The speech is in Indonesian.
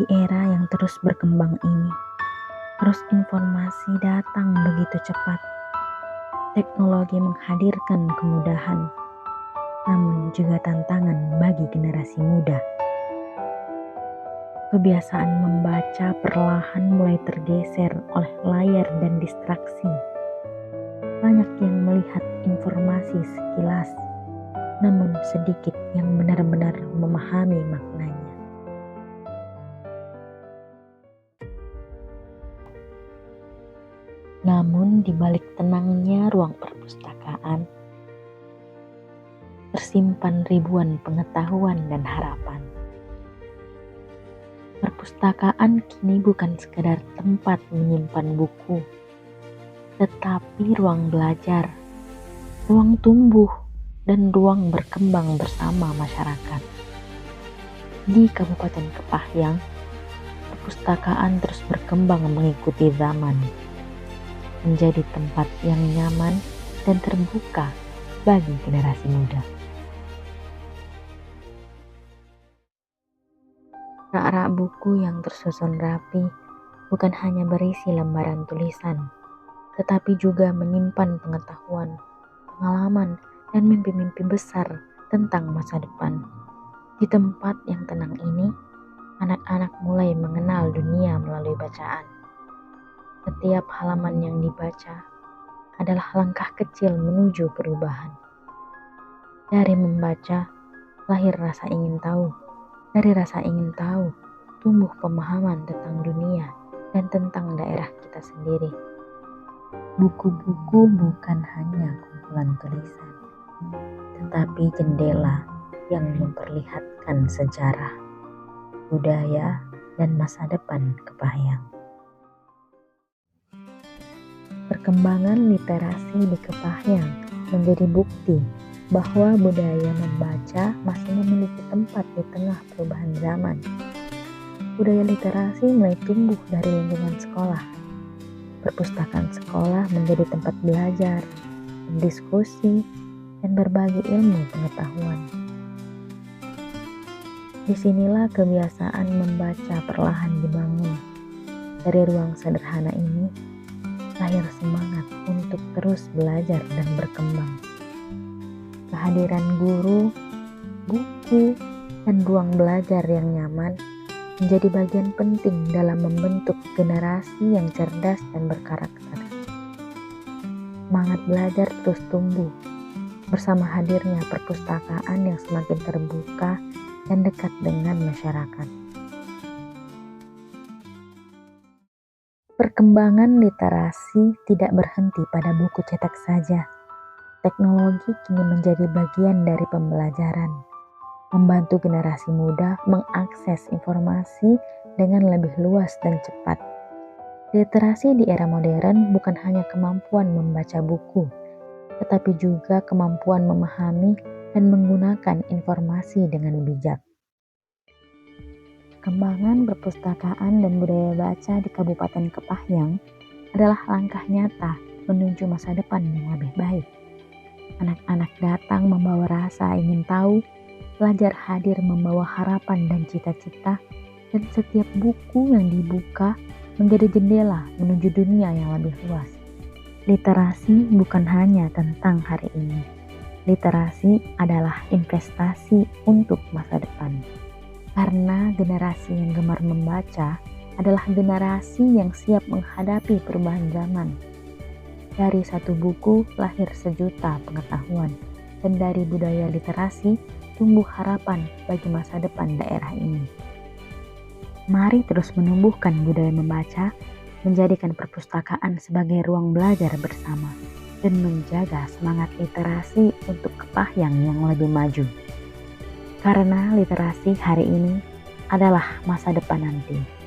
Di era yang terus berkembang ini, arus informasi datang begitu cepat. Teknologi menghadirkan kemudahan, namun juga tantangan bagi generasi muda. Kebiasaan membaca perlahan mulai tergeser oleh layar dan distraksi. Banyak yang melihat informasi sekilas, namun sedikit yang benar-benar memahami maknanya. Namun di balik tenangnya ruang perpustakaan, tersimpan ribuan pengetahuan dan harapan. Perpustakaan kini bukan sekedar tempat menyimpan buku, tetapi ruang belajar, ruang tumbuh, dan ruang berkembang bersama masyarakat. Di Kabupaten Kepahyang, perpustakaan terus berkembang mengikuti zaman, menjadi tempat yang nyaman dan terbuka bagi generasi muda. Rak-rak buku yang tersusun rapi bukan hanya berisi lembaran tulisan, tetapi juga menyimpan pengetahuan, pengalaman, dan mimpi-mimpi besar tentang masa depan. Di tempat yang tenang ini, anak-anak mulai mengenal dunia melalui bacaan. Setiap halaman yang dibaca adalah langkah kecil menuju perubahan. Dari membaca, lahir rasa ingin tahu. Dari rasa ingin tahu, tumbuh pemahaman tentang dunia dan tentang daerah kita sendiri. Buku-buku bukan hanya kumpulan tulisan, tetapi jendela yang memperlihatkan sejarah, budaya, dan masa depan Kepahyang. Perkembangan literasi di Kepahyang menjadi bukti bahwa budaya membaca masih memiliki tempat di tengah perubahan zaman. Budaya literasi mulai tumbuh dari lingkungan sekolah. Perpustakaan sekolah menjadi tempat belajar, berdiskusi, dan berbagi ilmu pengetahuan. Disinilah kebiasaan membaca perlahan dibangun. Dari ruang sederhana ini, lahir semangat untuk terus belajar dan berkembang. Kehadiran guru, buku, dan ruang belajar yang nyaman menjadi bagian penting dalam membentuk generasi yang cerdas dan berkarakter. Semangat belajar terus tumbuh bersama hadirnya perpustakaan yang semakin terbuka dan dekat dengan masyarakat. Perkembangan literasi tidak berhenti pada buku cetak saja. Teknologi kini menjadi bagian dari pembelajaran, membantu generasi muda mengakses informasi dengan lebih luas dan cepat. Literasi di era modern bukan hanya kemampuan membaca buku, tetapi juga kemampuan memahami dan menggunakan informasi dengan bijak. Perkembangan perpustakaan dan budaya baca di Kabupaten Kepahyang adalah langkah nyata menuju masa depan yang lebih baik. Anak-anak datang membawa rasa ingin tahu, pelajar hadir membawa harapan dan cita-cita, dan setiap buku yang dibuka menjadi jendela menuju dunia yang lebih luas. Literasi bukan hanya tentang hari ini. Literasi adalah investasi untuk masa depan. Karena generasi yang gemar membaca adalah generasi yang siap menghadapi perubahan zaman. Dari satu buku lahir sejuta pengetahuan, dan dari budaya literasi tumbuh harapan bagi masa depan daerah ini. Mari terus menumbuhkan budaya membaca, menjadikan perpustakaan sebagai ruang belajar bersama, dan menjaga semangat literasi untuk Kepahyang yang lebih maju. Karena literasi hari ini adalah masa depan nanti.